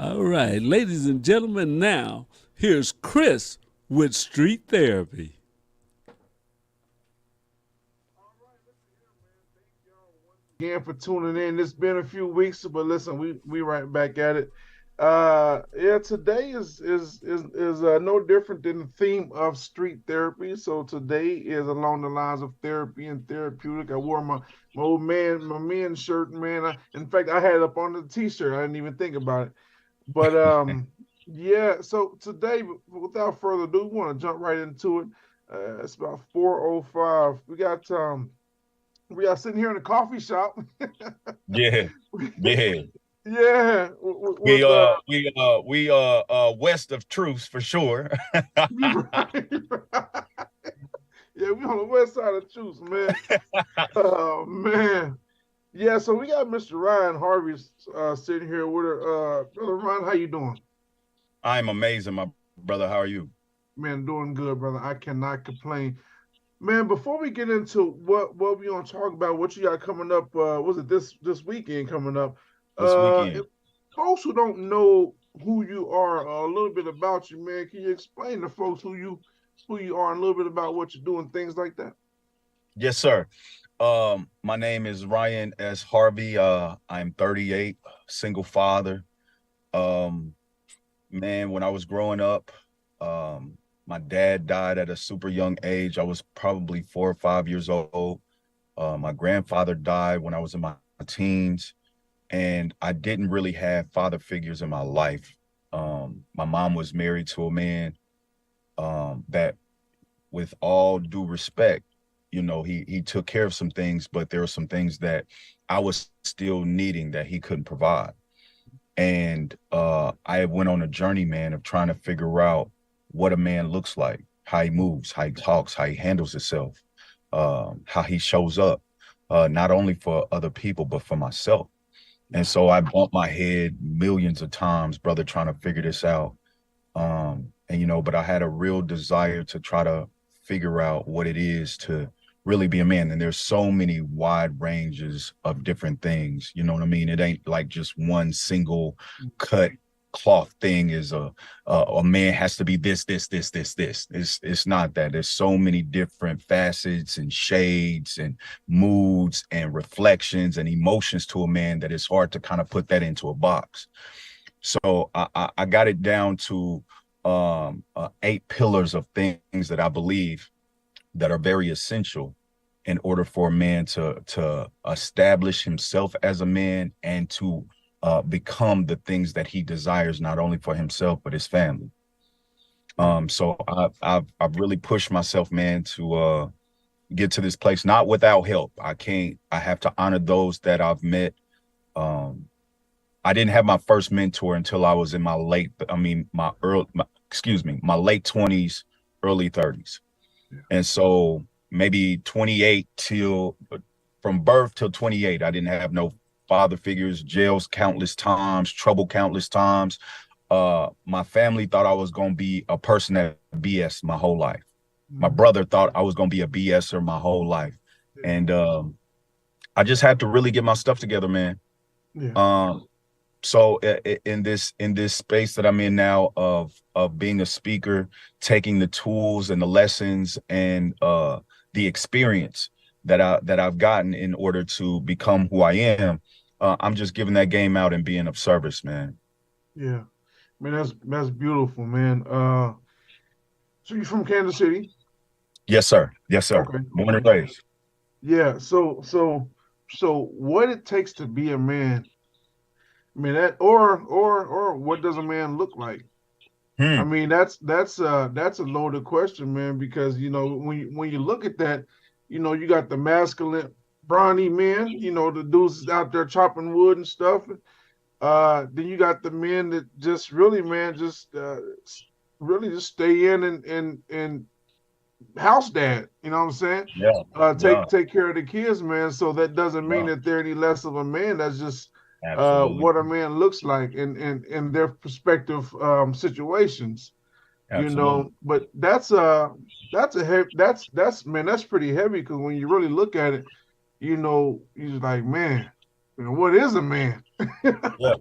All right, ladies and gentlemen, now here's Chris with Street Therapy. Again for tuning in. It's been a few weeks, but listen, we right back at it. Yeah, today is no different than the theme of street therapy. So today is along the lines of therapy and therapeutic. I wore my old man, my men's shirt, man. In fact, I had it up on the t-shirt. I didn't even think about it. But yeah. So today, without further ado, we want to jump right into it. It's about 4:05. We are sitting here in a coffee shop. Yeah, yeah. Yeah, We with west of truth for sure. right. Yeah, we on the west side of Truth, man. Oh man. Yeah, so we got Mr. Ryan Harvey sitting here with her. Brother Ryan, how you doing? I'm amazing, my brother. How are you? Man, doing good, brother. I cannot complain. Man, before we get into what we gonna talk about, what you got coming up, was it this weekend coming up? This If weekend. folks who don't know who you are, a little bit about you, man, can you explain to folks who you are and a little bit about what you do and things like that? Yes, sir. My name is Ryan S. Harvey. I'm 38, single father. Um, Man, when I was growing up, my dad died at a super young age. I was probably 4 or 5 years old. My grandfather died when I was in my teens, and I didn't really have father figures in my life. My mom was married to a man that, with all due respect, he took care of some things, but there were some things that I was still needing that he couldn't provide. And I went on a journey, man, of trying to figure out what a man looks like, how he moves, how he talks, how he handles himself, how he shows up, not only for other people, but for myself. And so I bumped my head millions of times, brother, trying to figure this out. But I had a real desire to try to figure out what it is to really be a man. And there's so many wide ranges of different things. You know what I mean? It ain't like just one single cut cloth thing is a man has to be this. It's not that. There's so many different facets and shades and moods and reflections and emotions to a man that it's hard to kind of put that into a box. So I got it down to 8 pillars of things that I believe that are very essential in order for a man to establish himself as a man and to become the things that he desires, not only for himself but his family. So I've really pushed myself, man, to get to this place, not without help. I can't. I have to honor those that I've met. Um, I didn't have my first mentor until I was in my late 20s, early 30s. Yeah. And so maybe 28 till from birth till 28, I didn't have no father figures, jails countless times, trouble countless times. My family thought I was going to be a person that BS my whole life. My Mhm. brother thought I was going to be a BSer my whole life. Yeah. And I just had to really get my stuff together, man. Yeah. Um, so in this space that I'm in now of being a speaker, taking the tools and the lessons and the experience that I've gotten in order to become who I am, I'm just giving that game out and being of service, man. Yeah. Man, that's beautiful, man. So you from Kansas City? Yes, sir. Yes, sir. Okay. Born and Okay. raised. Yeah. So what it takes to be a man. I mean that or what does a man look like? I Hmm. mean that's a loaded question, man, because when you look at that, you got the masculine brawny men, the dudes out there chopping wood and stuff. Then you got the men that just really, man, just really just stay in and house dad. You know what I'm saying? Yeah. Yeah. Take care of the kids, man. So that doesn't mean Yeah. that they're any less of a man. That's just Absolutely. what a man looks like in their prospective situations. Absolutely. But that's a heavy, that's man, that's pretty heavy because when you really look at it, you're like, man, what is a man? Yeah.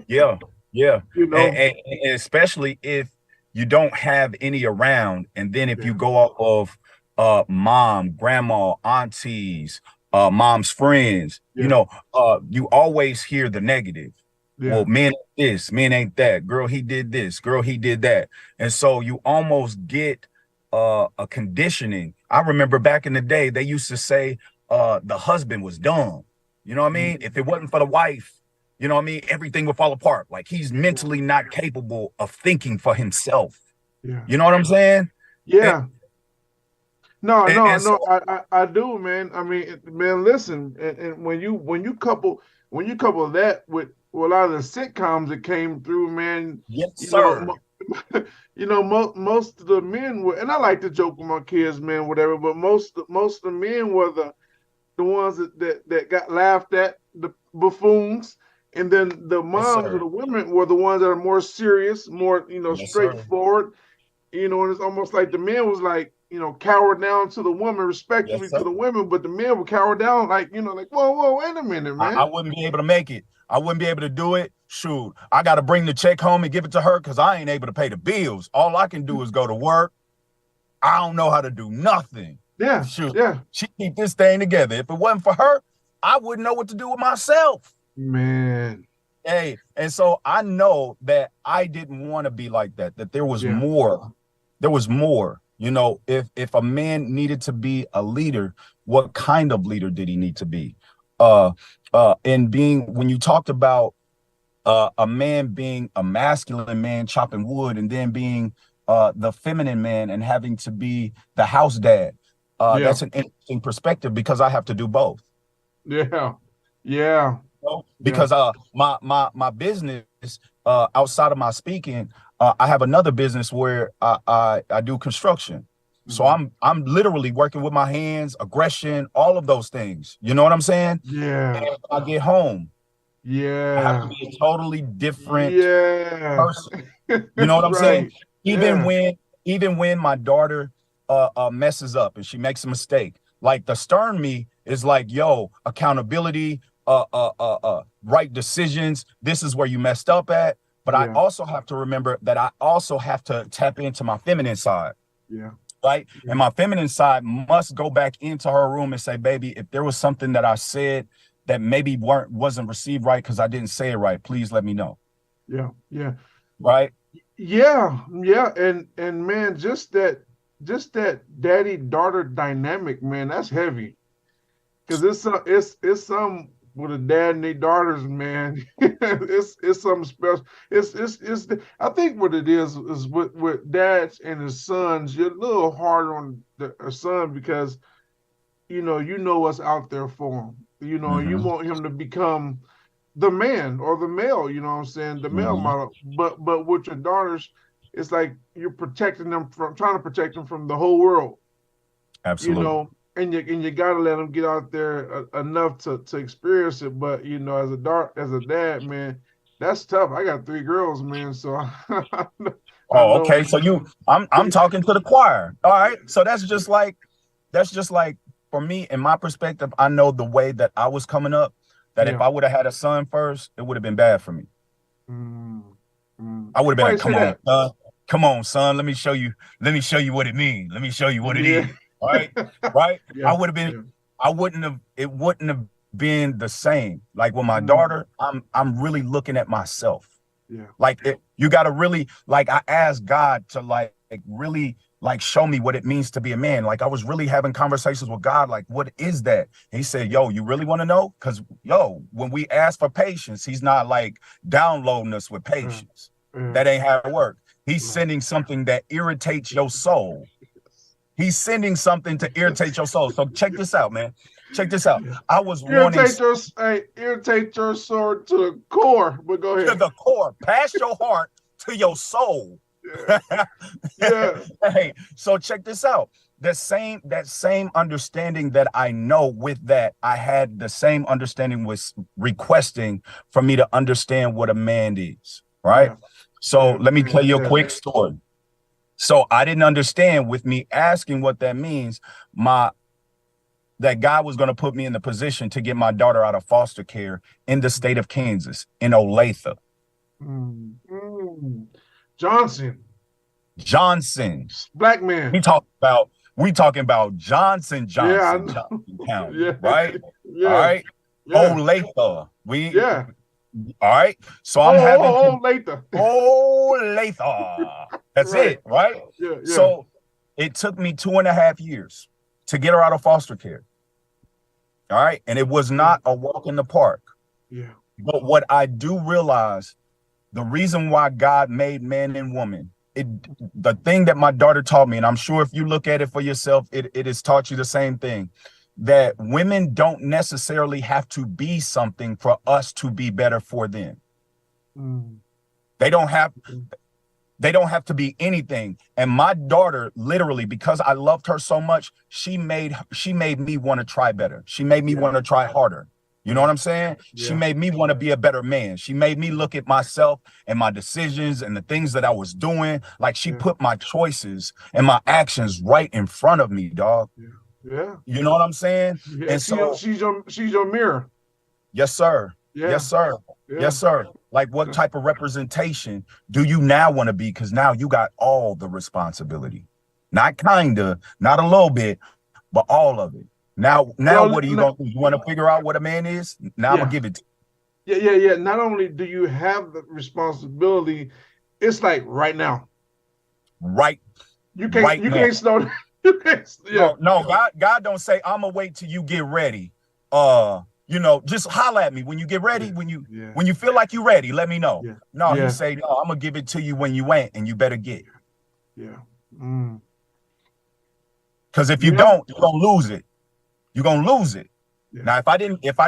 Yeah. Yeah. You And, know. and especially if you don't have any around. And then if you Yeah. go off of mom, grandma, aunties, mom's friends, Yeah. you always hear the negative. Yeah. Well, men ain't this, men ain't that. Girl, he did this, girl, he did that. And so you almost get a conditioning. I remember back in the day, they used to say the husband was dumb. You know what I mean? If it wasn't for the wife, you know what I mean? Everything would fall apart. Like he's Yeah. mentally not capable of thinking for himself. Yeah. You know what I'm saying? And, Yeah. No, no, and so, no. I do, man. I mean, man, listen, and when you couple that with a lot of the sitcoms that came through, man, yes, you know, sir. most of the men were, and I like to joke with my kids, man, whatever, but most of the men were the ones that got laughed at, the buffoons, and then the Yes, moms or sir. the women were the ones that are more serious, more Yes, sir. straightforward. And it's almost like the men was like, cower down to the woman, Yes, respectively to sir. the women, but the men would cower down, like, like, whoa, whoa, wait a minute, I man. wouldn't be able to make it. I wouldn't be able to do it. Shoot, I got to bring the check home and give it to her because I ain't able to pay the bills. All I can do is go to work. I don't know how to do nothing. Yeah, Shoot, yeah, she keep this thing together. If it wasn't for her, I wouldn't know what to do with myself. man. Hey, and so I know that I didn't want to be like that, that there was Yeah, more. There was more. If a man needed to be a leader, what kind of leader did he need to be? And being when you talked about a man being a masculine man chopping wood and then being the feminine man and having to be the house dad, yeah, that's an interesting perspective because I have to do both. yeah, yeah, yeah. Because my business outside of my speaking, I have another business where I do construction. So Mhm. I'm literally working with my hands, aggression, all of those things. You know what I'm saying? And Yeah, when I get home, I have to yeah, be a totally different yeah. person. You know what I'm saying? Right. Even Yeah, when even when my daughter messes up and she makes a mistake, like the stern me is like, yo, accountability, right decisions. This is where you messed up at. But I yeah, also have to remember that I also have to tap into my feminine side, yeah, right? yeah, And my feminine side must go back into her room and say, baby, if there was something that I said that maybe wasn't received right because I didn't say it right, please let me know. yeah, yeah. Right? Yeah, yeah, and man, just that daddy daughter dynamic, man, that's heavy. Because it's some with a dad and their daughters, man. It's something special. I think what it is with dads and his sons, you're a little hard on the a son because you know what's out there for him. You Mm-hmm. want him to become the man or the male, you know what I'm saying, the male Mm-hmm. model. But with your daughters, it's like you're protecting them from trying to protect them from the whole world, you Absolutely. know, and you gotta let them get out there enough to experience it. But as a dad, man, that's tough. I got three girls, man, so I Oh, know, okay. So I'm talking to the choir. All right. So that's just like for me, in my perspective, I know the way that I was coming up, that if yeah. I would have had a son first, it would have been bad for me. Mm, mm. I would have been Why you like, say that? come on, son, let me show you what it means. Let me show you what it Yeah, is. All right. Right. yeah, yeah. It wouldn't have been the same. Like with my Mm, daughter, I'm really looking at myself. yeah, Like you got to really like I asked God to really like show me what it means to be a man. Like I was really having conversations with God, like, what is that? And he said, yo, you really want to know? Because when we ask for patience, he's not like downloading us with yeah, patience. yeah. That ain't how it works. He's Right. sending something that irritates your soul. He's sending something to irritate your soul. So check this out, man. Check this out. Yeah. I was wanting Irritate your sword to the core. But go to ahead. the core, past your heart to your soul. Yeah, yeah, Hey, so check this out. That same understanding that I know with that, I had the same understanding with requesting for me to understand what a man is. Right. yeah, So yeah, let me tell you a yeah, quick story. So I didn't understand with me asking what that means. My that God was going to put me in the position to get my daughter out of foster care in the state of Kansas, in Olathe. Mm, mm. Johnson, Johnson. black man. We talking about Johnson Yeah, I Johnson, know. Johnson County, Yeah, right? All yeah, right. yeah, Olathe. We yeah. all right. So Oh, I'm having oh, to oh, later. Olathe. That's Right. it, right? Yeah, yeah, So it took me 2.5 years to get her out of foster care. All right. And it was yeah, not a walk in the park. yeah, But what I do realize, the reason why God made man and woman, the thing that my daughter taught me, and I'm sure if you look at it for yourself, it has taught you the same thing, that women don't necessarily have to be something for us to be better for them. mm, They don't have mm, they don't have to be anything. And my daughter, literally, because I loved her so much, she made me want to try better. She made me yeah, want to try harder. You know yeah, what I'm saying? She yeah, made me want to be a better man. She made me look at myself and my decisions and the things that I was doing. Like, she yeah, put my choices and my actions right in front of me, dog. yeah, yeah, You know what I'm saying? yeah. And so, She's your mirror. yes, sir. Yes, Yeah, sir. yeah, Yes, sir. Like, what yeah, type of representation do you now want to be? Because now you got all the responsibility. Not kinda, not a little bit, but all of it. Now well, what are you gonna do? You want to figure out what a man is? Now I'm gonna yeah, give it to yeah, yeah, yeah. Not only do you have the responsibility, it's like right now. you right right You now. can't slow down. You can't. Yeah, No, no, God don't say I'm gonna wait till you get ready. Just holler at me when you get ready. yeah, yeah, When you feel like you're ready, let me know. yeah, No, he yeah, say, no, I'm gonna give it to you when you ain't, and you better get. yeah, mm, Because if you yeah, don't, you're gonna lose it. You're gonna lose it. yeah, Now, if I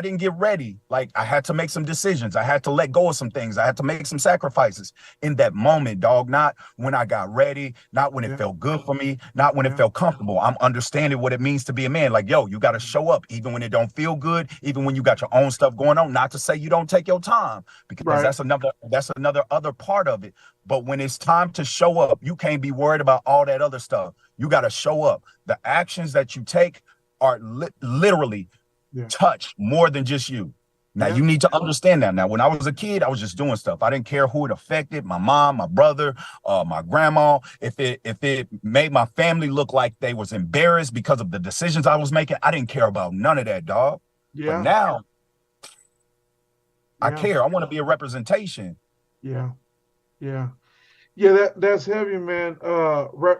didn't get ready, like, I had to make some decisions. I had to let go of some things. I had to make some sacrifices in that moment, dog. Not when I got ready, not when it yeah, felt good for me, not when it yeah. felt comfortable. I'm understanding what it means to be a man. Like, yo, you got to show up even when it don't feel good, even when you got your own stuff going on. Not to say you don't take your time, because Right. that's another other part of it. But when it's time to show up, you can't be worried about all that other stuff. You got to show up. The actions that you take are literally Yeah. touch more than just you. Now, Yeah. you need to understand that. Now, when I was a kid, I was just doing stuff. I didn't care who it affected, my mom, my brother, my grandma. If it made my family look like they was embarrassed because of the decisions I was making, I didn't care about none of that, dog. But Yeah. now I Yeah. care. I want to be a representation. Yeah. Yeah. Yeah. That's heavy, man.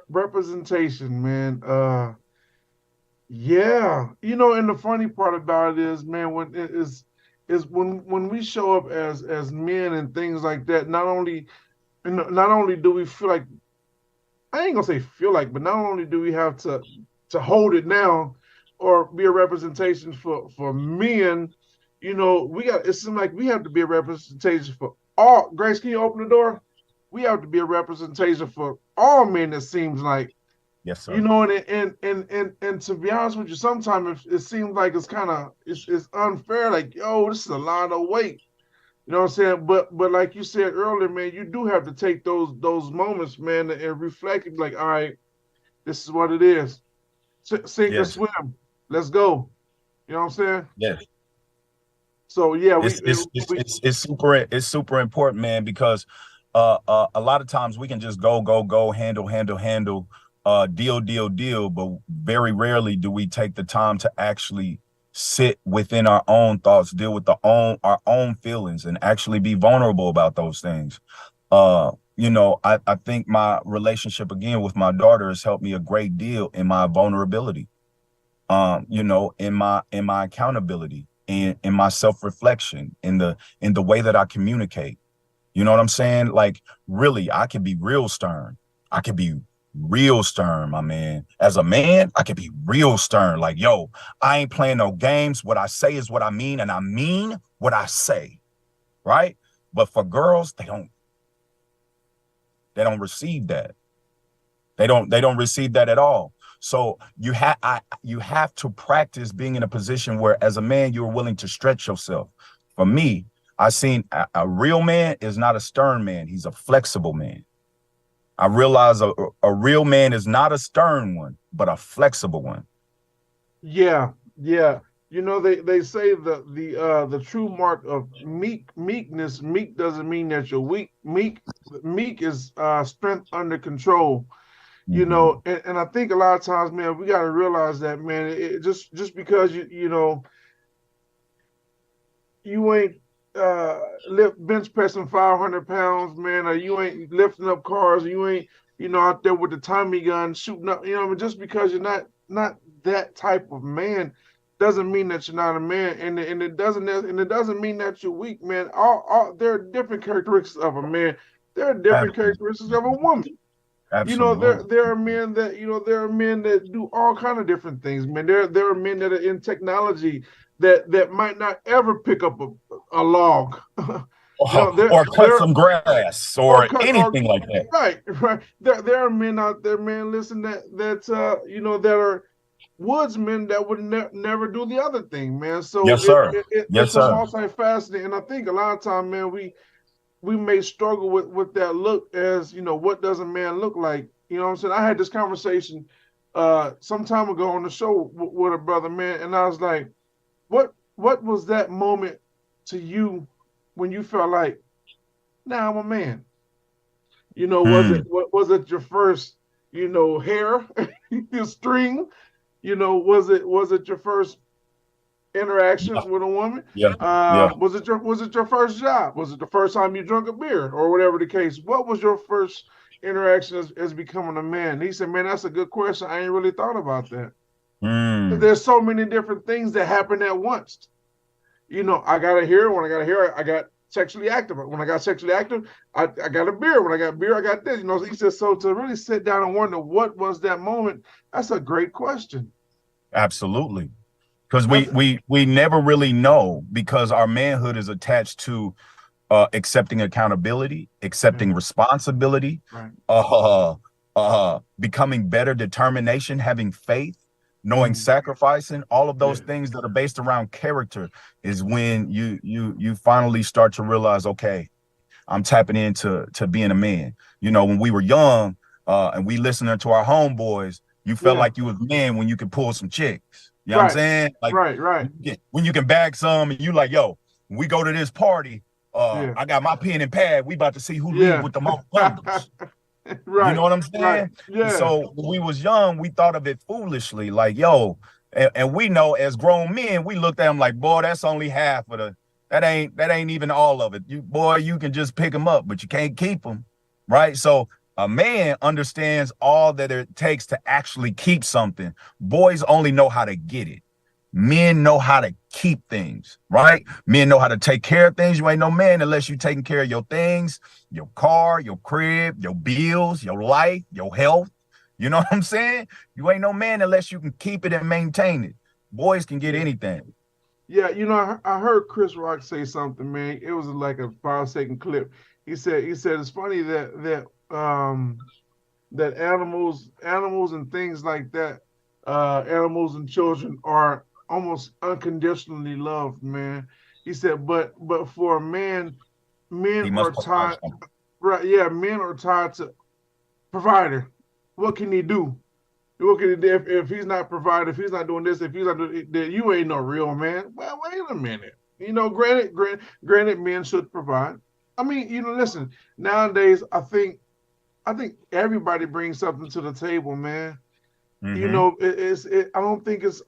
Representation, man. Yeah. And the funny part about it is, man, when it is when we show up as men and things like that. Not only do we feel like, I ain't gonna say feel like, but not only do we have to hold it down or be a representation for men, it seems like we have to be a representation for all. Grace, can you open the door? We have to be a representation for all men. It seems like, Yes, sir. and to be honest with you, sometimes it seems like it's unfair. Like, yo, this is a lot of weight. You know what I'm saying? But like you said earlier, man, you do have to take those moments, man, and reflect and be like, all right, this is what it is. Sink or Yes, swim. Let's go. You know what I'm saying? yes. So yeah, It's super important, man, because a lot of times we can just go, handle, deal, but very rarely do we take the time to actually sit within our own thoughts, deal with our own feelings, and actually be vulnerable about those things. I think my relationship again with my daughter has helped me a great deal in my vulnerability, in my accountability, in my self-reflection, in the way that I communicate. You know what I'm saying? Like, really, I can be real stern. I can be real stern, my man. As a man, I can be real stern. Like, yo, I ain't playing no games. What I say is what I mean, and I mean what I say, right? But for girls, they don't receive that. They don't receive that at all. So you have to practice being in a position where, as a man, you're willing to stretch yourself. For me, I seen a real man is not a stern man. He's a flexible man. I realize a real man is not a stern one, but a flexible one. yeah, yeah. You know, they say the true mark of meekness. Meek doesn't mean that you're weak. Meek is strength under control. You Mhm. know, and I think a lot of times, man, we got to realize that, man. Just because you know you ain't lift bench pressing 500 pounds, man, or you ain't lifting up cars, or you ain't out there with the Tommy gun shooting up. You know, I mean, just because you're not that type of man doesn't mean that you're not a man, and it doesn't mean that you're weak, man. All there are different characteristics of a man. There are different Absolutely. characteristics of a woman. You know, Absolutely. there are men that do all kind of different things, man. There are men that are in technology that might not ever pick up a log. Or cut There some grass or or cut or anything like that. right. There are men out there, man. Listen, that are woodsmen that would never do the other thing, man. So Yes, sir. Yes, it's a sir. multifaceted, and I think a lot of time, man, we may struggle with that look as what does a man look like. You know what I'm saying? I had this conversation some time ago on the show with a brother, man, and I was like, what was that moment to you when you felt like, now I'm a man? Hmm. Was it your first hair your string? Was it your first Yeah. interactions with a woman? Yeah. Yeah. Was it your first job? Was it the first time you drank a beer or whatever the case? What was your first interaction as becoming a man? And he said, man, that's a good question. I ain't really thought about that. Hmm. There's so many different things that happen at once. I got a hair. When I got a hair, I got sexually active. When I got sexually active, I got a beer. When I got beer, I got this. He said, so to really sit down and wonder what was that moment, that's a great question. Absolutely. Because I we never really know, because our manhood is attached to accepting accountability, yeah, accepting responsibility, right. becoming better, determination, having faith, knowing Mm, sacrificing. All of those yeah, things that are based around character is when you finally start to realize, okay, I'm tapping into being a man. When we were young, and we listening to our homeboys, you felt yeah, like you was a man when you could pull some chicks. You know what I'm right, saying? Like right. when you can bag some, and you like, yo, when we go to this party, Yeah, I got my pen and pad. We about to see who leave yeah. with the most numbers. You know Right, what I'm right. saying? And Yeah, so when we was young, we thought of it foolishly, like, yo, and we know as grown men, we looked at them like, boy, that's only half of that ain't even all of it. You can just pick them up, but you can't keep them, right? So a man understands all that it takes to actually keep something. Boys only know how to get it. Men know how to keep things, right? Men know how to take care of things. You ain't no man unless you taking care of your things, your car, your crib, your bills, your life, your health. You know what I'm saying? You ain't no man unless you can keep it and maintain it. Boys can get yeah, anything. yeah. I heard Chris Rock say something, man. It was like a 5-second clip. He said it's funny that animals and things like that, animals and children are almost unconditionally loved, man. He said, but for a man, men He are must provide tied, something. right? Yeah, men are tied to provider. What can he do? What can he do if he's not providing? If he's not doing this, if he's not doing that, you ain't no real man. Well, wait a minute. Granted, men should provide. I mean, listen. Nowadays, I think everybody brings something to the table, man. Mm-hmm. I don't think it's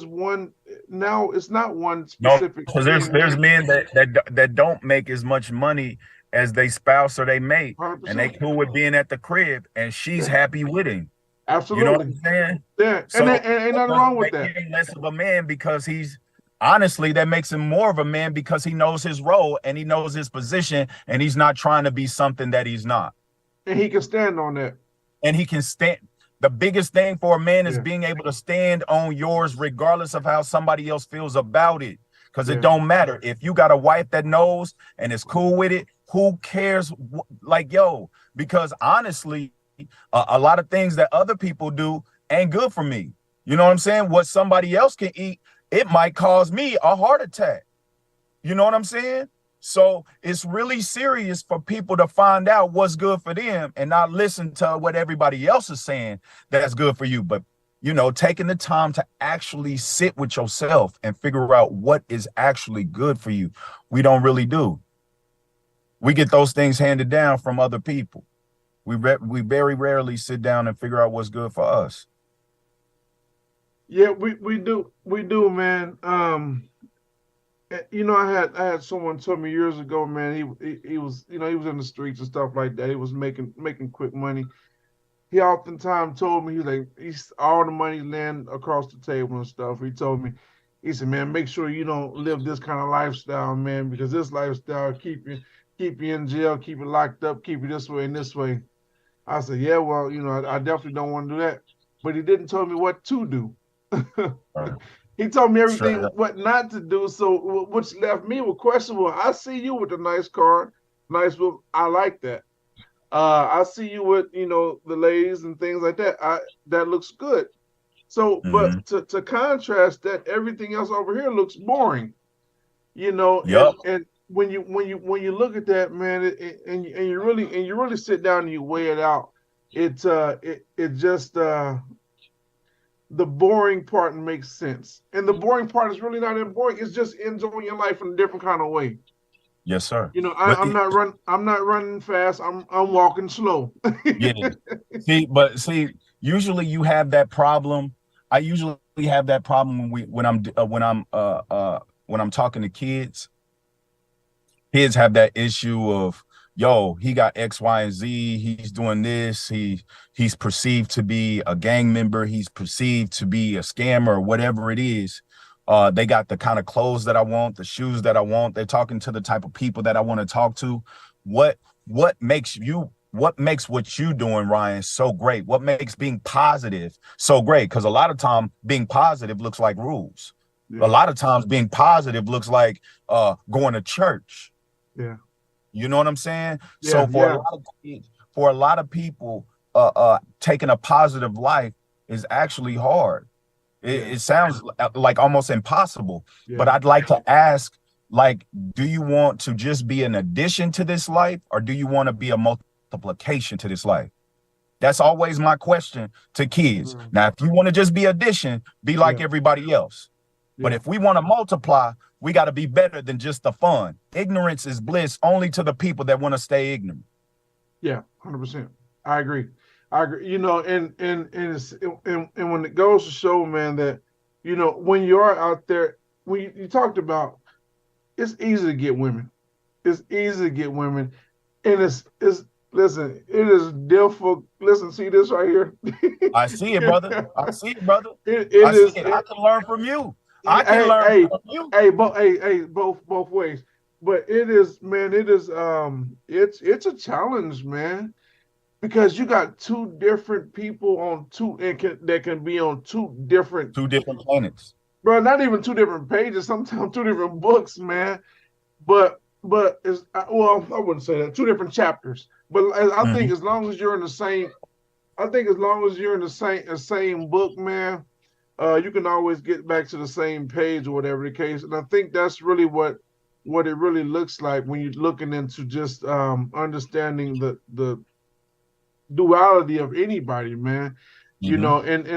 one. Now it's not one No, specific because there's thing, there's man. men that don't make as much money as they spouse or they mate, 100%. and they cool with being at the crib, and she's Yeah, happy with him. You know what absolutely. I'm saying? Yeah, and, So ain't that nothing wrong doesn't with make that. him less of a man, because he's honestly, that makes him more of a man because he knows his role and he knows his position, and he's not trying to be something that he's not. And he can stand on that. And he can stand. The biggest thing for a man is Yeah, being able to stand on yours regardless of how somebody else feels about it, because it yeah, don't matter if you got a wife that knows and is cool with it. Who cares? Like, yo, because honestly, a lot of things that other people do ain't good for me. You know what I'm saying? What somebody else can eat, it might cause me a heart attack. You know what I'm saying? So it's really serious for people to find out what's good for them and not listen to what everybody else is saying that's good for you. But you know, taking the time to actually sit with yourself and figure out what is actually good for you. We don't really do. We get those things handed down from other people. We very rarely sit down and figure out what's good for us. Yeah, we do, man. You know, I had someone tell me years ago, man. He was, you know, he was in the streets and stuff like that. He was making quick money. He oftentimes told me, he's all the money land across the table and stuff. He told me, he said, man, make sure you don't live this kind of lifestyle, man, because this lifestyle keep you in jail, keep you locked up, keep you this way and this way. I said, yeah, well, you know, I definitely don't want to do that. But he didn't tell me what to do. Right. He told me Straight everything up. what not to do. So which left me with question. Well, I see you with a nice car, nice whip. I like that. I see you with, you know, the ladies and things like that. That looks good. So, but Hmm. to contrast that, everything else over here looks boring. You know, Yup. and when you look at that, man, and you really sit down and you weigh it out, it just the boring part makes sense, and the boring part is really not that boring. It's just enjoying your life in a different kind of way. Yes, sir. You know, But I'm not running fast. I'm walking slow. yeah, see, usually you have that problem. I usually have that problem when I'm talking to kids. Kids have that issue of, yo, he got X, Y, and Z. He's doing this. He's perceived to be a gang member. He's perceived to be a scammer or whatever it is. They got the kind of clothes that I want, the shoes that I want. They're talking to the type of people that I want to talk to. What what makes what you doing, Ryan, so great? What makes being positive so great? Because a lot of time being positive looks like rules. A Yeah, lot of times being positive looks like going to church. yeah, You know what I'm saying? So yeah, for a yeah, lot of for a lot of people, taking a positive life is actually hard. yeah, It sounds like almost impossible. But yeah, I'd like to ask, like, do you want to just be an addition to this life, or do you want to be a multiplication to this life? That's always my question to kids. mm, Now, if you want to just be addition, be like yeah, everybody else. But yeah, if we want to multiply, we got to be better than just the fun. Ignorance is bliss only to the people that want to stay ignorant. yeah. 100%. I agree. I agree. You know, and when it goes to show, man, that you know when you are out there, when you talked about, it's easy to get women. It's easy to get women, and it's listen, it is difficult. Listen, see this right here. I see it, brother. I see it, brother. It I see is. it. I can learn from you. I can Hey, learn hey, from you. both ways. But it is, man, it's a challenge, man, because you got two different people on that can be on two different, Two different planets. bro, not even two different pages, sometimes two different books, man. But it's, well, I wouldn't say that, two different chapters. But I think Mhm. as long as you're in the same, I think as long as you're in the same book, man, you can always get back to the same page or whatever the case. And I think that's really what it really looks like when you're looking into just understanding the duality of anybody, man. You Mhm. know, and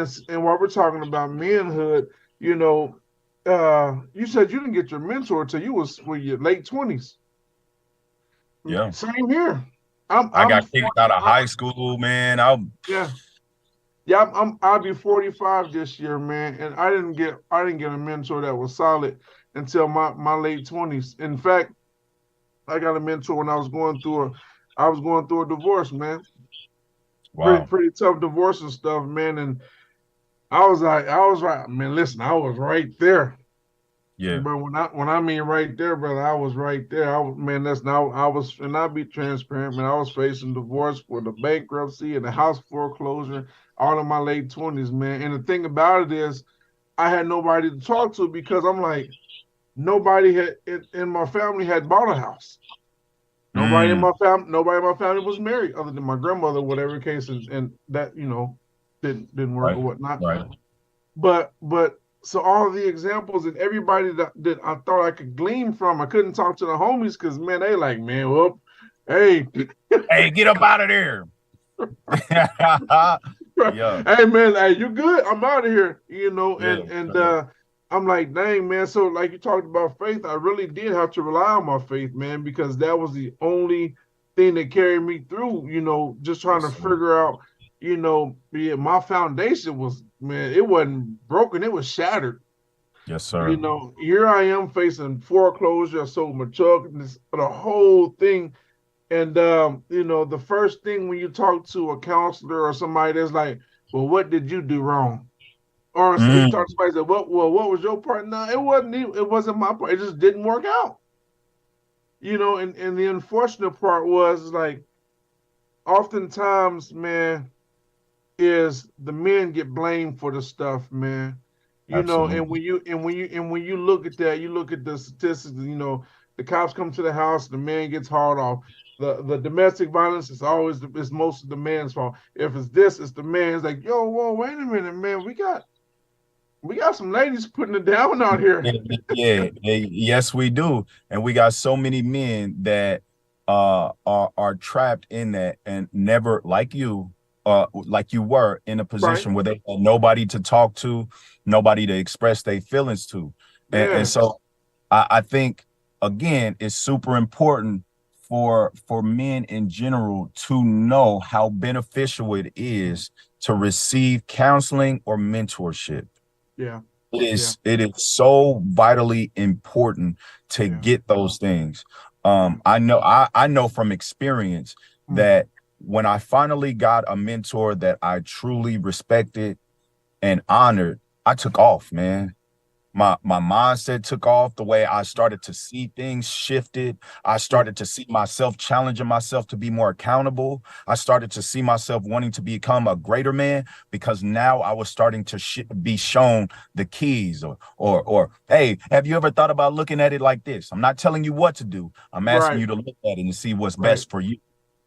while we're talking about manhood, you know, you said you didn't get your mentor till you was your late 20s. Yeah. Same here. I'm I I'm got 40, kicked out of high school, man. yeah. Yeah, I'll be 45 this year, man, and I didn't get a mentor that was solid until my late 20s. In fact, I got a mentor when I was going through a divorce, man. Pretty Wow. pretty tough divorce and stuff, man. And I was right, man. Listen, I was right there, Yeah. but when I mean right there, brother, I was right there. I was, man. That's now I was, and I'll be transparent, man. I was facing divorce for the bankruptcy and the house foreclosure, all in my late 20s, man. And the thing about it is, I had nobody to talk to because I'm like, nobody had in my family had bought a house. Mm. Nobody in my family was married other than my grandmother, whatever the case, and that, you know, didn't work Right. or whatnot. Right. But so all of the examples and everybody that I thought I could glean from, I couldn't talk to the homies because, man, they like, man, well, hey, Hey, get up out of there. Yeah. Hey man, hey, you good? I'm out of here. You know, Yeah. and I'm like, dang man. So like you talked about faith, I really did have to rely on my faith, man, because that was the only thing that carried me through. You know, just trying to Yes, sir. figure out. You know, yeah, my foundation was, man, it wasn't broken, it was shattered. Yes, You sir. know, here I am facing foreclosure, I sold my truck, and the whole thing. And you know, the first thing when you talk to a counselor or somebody that's like, well, what did you do wrong? Or say you talk to Mm. somebody that, what was your part? No, it wasn't my part. It just didn't work out. You know, and the unfortunate part was like oftentimes, man, is the men get blamed for the stuff, man. You know, and Absolutely. when you look at that, you look at the statistics. You know, the cops come to the house, the man gets hauled off. The domestic violence is always it's most of the man's fault. If it's this, it's the man's like, yo, whoa, wait a minute, man, we got some ladies putting it down out here. Yeah, yes, we do. And we got so many men that are trapped in that and never like you were in a Right? position where they had nobody to talk to, nobody to express their feelings to. And Yeah, so I think again it's super important for men in general to know how beneficial it is to receive counseling or mentorship. yeah, It yeah, is it is so vitally important to yeah, get those things. yeah. I know from experience Mm. that when I finally got a mentor that I truly respected and honored, I took off, man. My mindset took off. The way I started to see things shifted. I Yeah, started to see myself challenging myself to be more accountable. I started to see myself wanting to become a greater man because now I was starting to be shown the keys or hey, have you ever thought about looking at it like this? I'm not telling you what to do. I'm asking right, you to look at it and see what's right. best for you.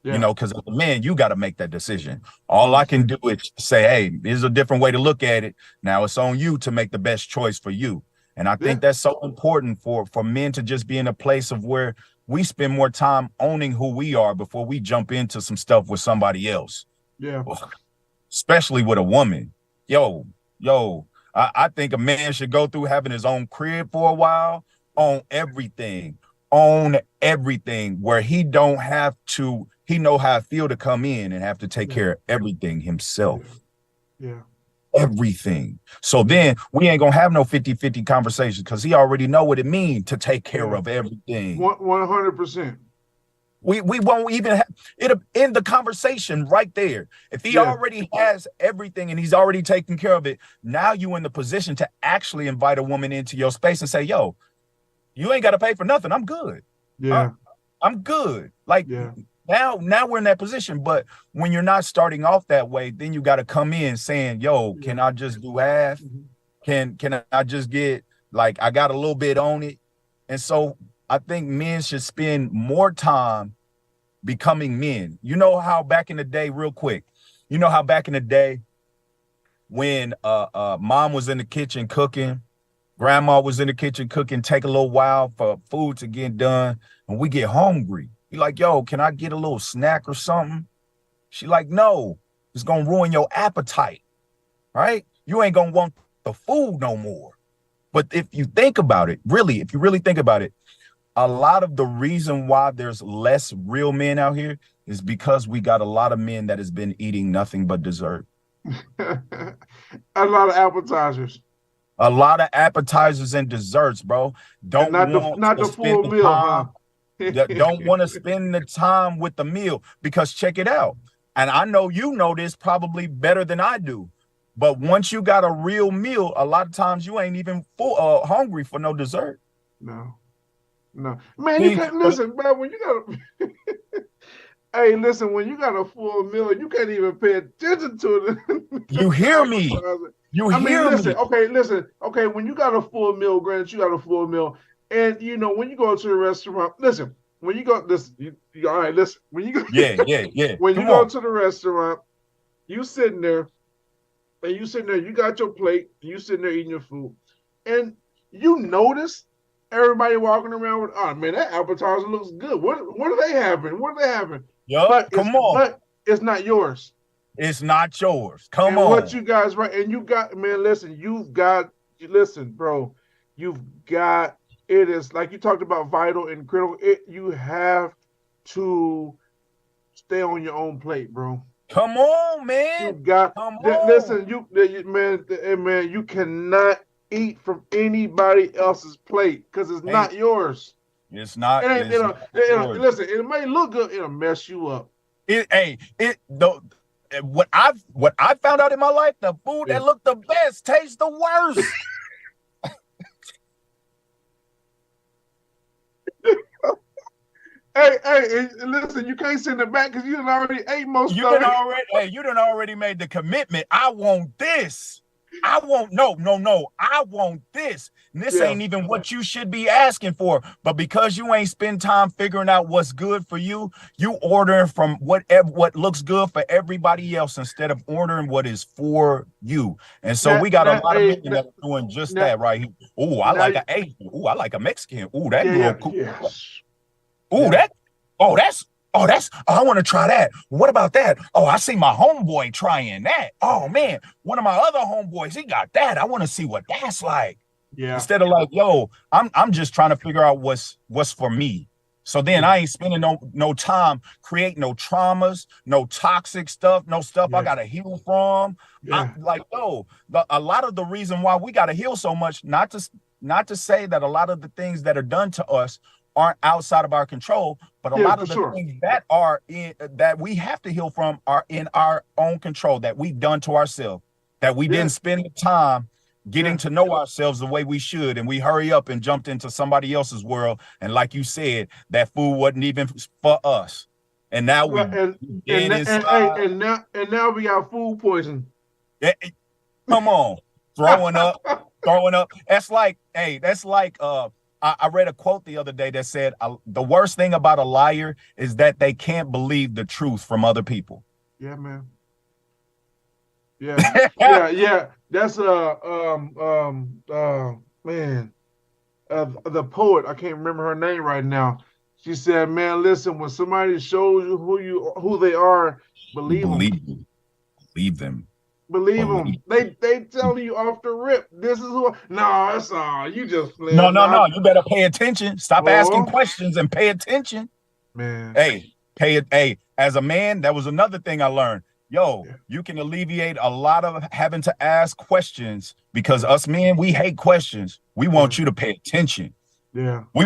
You Yeah, know, because as a man, you got to make that decision. All I yes, can do is say, hey, there's a different way to look at it. Now it's on you to make the best choice for you. And I yeah, think that's so important for men to just be in a place of where we spend more time owning who we are before we jump into some stuff with somebody else, yeah, especially with a woman. Yo, I think a man should go through having his own crib for a while, own everything, where he know how it feel to come in and have to take yeah, care of everything yeah, himself. yeah, Everything. So yeah. then we ain't gonna have no 50-50 conversations because he already know what it means to take care Yeah. of everything. 100%. We won't even have it'll end the conversation right there. If he Yeah, already has everything and he's already taken care of it, now you in the position to actually invite a woman into your space and say, yo, you ain't got to pay for nothing. I'm good. Uh, yeah, I'm good. Like yeah, now we're in that position. But when you're not starting off that way, then you got to come in saying, yo, yeah. can I just do half? Mhm. Can I just get like I got a little bit on it? And so I think men should spend more time becoming men. You know how back in the day, real quick, you know how back in the day when mom was in the kitchen cooking, grandma was in the kitchen cooking, take a little while for food to get done, and we get hungry. You like, yo, can I get a little snack or something? She like, no, it's gonna ruin your appetite, right? You ain't gonna want the food no more. But if you think about it, really, if you really think about it, a lot of the reason why there's less real men out here is because we got a lot of men that has been eating nothing but dessert. A lot of appetizers, A lot of appetizers and desserts, bro. and Don't not the want not to the spend full the meal, huh? time, that don't want to spend the time with the meal because check it out. And I know you know this probably better than I do. But once you got a real meal, a lot of times you ain't even hungry for no dessert. No, no, man, you See, can't listen, bro. When you got hey, listen, when you got a full meal, you can't even pay attention to you the hear me. appetizer. You I mean, hear listen, me. okay, listen, okay, when you got a full meal, granted, you got a full meal, and you know, when you go to a restaurant, listen, when you go this, all right, listen, when you go, Yeah. when you Come go on. to the restaurant, you sitting there, and you sitting there, you got your plate, and you sitting there eating your food, and you notice everybody walking around with, oh man, that appetizer looks good. What are they having? What are they having? Yup. But it's Come on. but it's not yours. It's not yours. Come And on. what you guys right, and you got, man, listen, listen, bro, you've got, it is like you talked about vital and critical. You have to stay on your own plate, bro. Come on, You man. got Come on. listen, man, you cannot eat from anybody else's plate because it's Hey, not yours. it's not, It ain't, it's not yours. listen, it may look good, it'll mess you up. What I found out in my life, the food Yeah. that looked the best tastes the worst. Hey, listen, you can't send it back because you done already ate most of it. You done already made the commitment. I want this. I want I want this. And this ain't even what you should be asking for. But because you ain't spend time figuring out what's good for you, you ordering from what looks good for everybody else instead of ordering what is for you. And so we got a lot of men that are doing just that right here. Oh, I like an Asian. Oh, I like a Mexican. Oh, that girl cool. Oh, I want to try that. What about that? Oh, I see my homeboy trying that. Oh man, one of my other homeboys, he got that. I want to see what that's like. Yeah. Instead of like, yo, I'm just trying to figure out what's for me. So then I ain't spending no time creating no traumas, no toxic stuff, no stuff I gotta heal from. Yeah. A lot of the reason why we gotta heal so much, not to say that a lot of the things that are done to us aren't outside of our control, but a lot of the things that we have to heal from are in our own control, that we've done to ourselves, that we didn't spend the time getting to know ourselves the way we should, and we hurry up and jumped into somebody else's world. And like you said, that food wasn't even for us. And now and now we got food poison. Come on, throwing up. That's like I read a quote the other day that said, the worst thing about a liar is that they can't believe the truth from other people. Yeah, man. Yeah. That's man, the poet, I can't remember her name right now. She said, man, listen, when somebody shows you who they are, believe them. Believe them. They telling you off the rip. This is who. No, that's all. You just playing. No. You better pay attention. Stop asking questions and pay attention. Man. Hey, as a man, that was another thing I learned. You can alleviate a lot of having to ask questions, because us men, we hate questions. We want you to pay attention. Yeah. We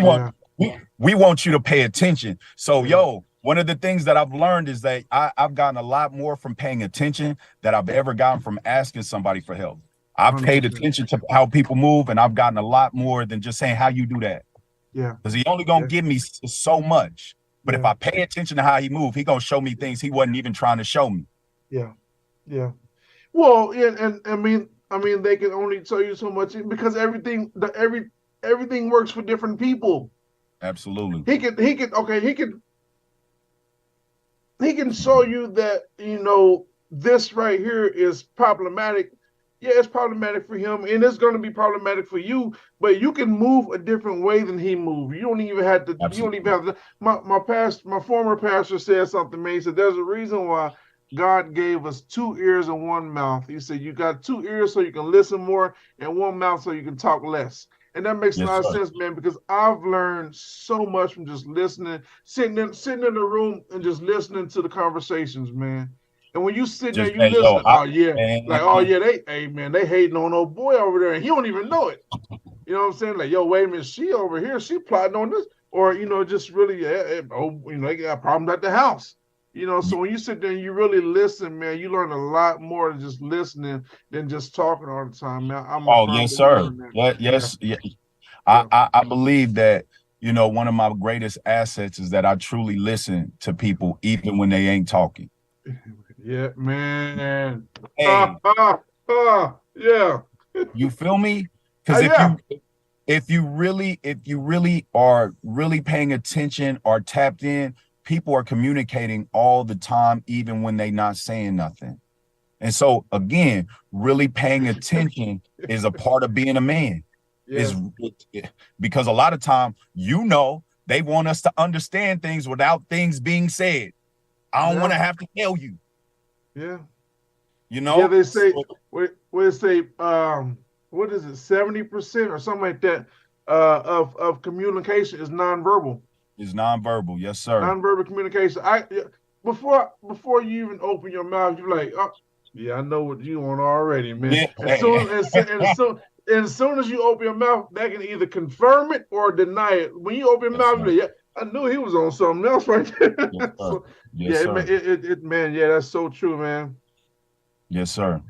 want you to pay attention. So, one of the things that I've learned is that I've gotten a lot more from paying attention than I've ever gotten from asking somebody for help. I've paid attention to how people move, and I've gotten a lot more than just saying how you do that. Yeah. Because he only gonna give me so much. But if I pay attention to how he moved, he gonna show me things he wasn't even trying to show me. Yeah. Well, and I mean they can only tell you so much because everything works for different people. Absolutely. He can show you that, this right here is problematic. Yeah, it's problematic for him, and it's going to be problematic for you, but you can move a different way than he moved. You don't even have to. Absolutely. You don't even have to. My former pastor said something, man. He said, there's a reason why God gave us 2 ears and 1 mouth. He said, you got 2 ears so you can listen more, and 1 mouth so you can talk less. And that makes a lot of sense, man, because I've learned so much from just listening, sitting in the room and just listening to the conversations, man. And when you sit there, you listen. They hating on old boy over there, and he don't even know it. You know what I'm saying? Like, yo, wait a minute, she over here, she plotting on this, or just really, they got problems at the house. So when you sit there and you really listen, man, you learn a lot more than just listening than just talking all the time, man. Yes, sir. Yes. I believe that, one of my greatest assets is that I truly listen to people even when they ain't talking. Yeah, man. Hey. Yeah. You feel me? Because if you really are really paying attention or tapped in, people are communicating all the time, even when they're not saying nothing. And so again, really paying attention is a part of being a man. Because a lot of time, they want us to understand things without things being said. I don't want to have to tell you. Yeah. you Yeah, know? they say So what they say, what is it, 70% or something like that, of communication is nonverbal. it's nonverbal. Yes, sir. Nonverbal communication. Before you even open your mouth, you're like, oh yeah, I know what you want already, man. Yeah. As soon as you open your mouth, that can either confirm it or deny it. When you open your Yes, mouth, sir. you're like, yeah, I knew he was on something else right there. Yes, sir. So Yes, yeah, sir. man, yeah, that's so true, man. Yes, sir.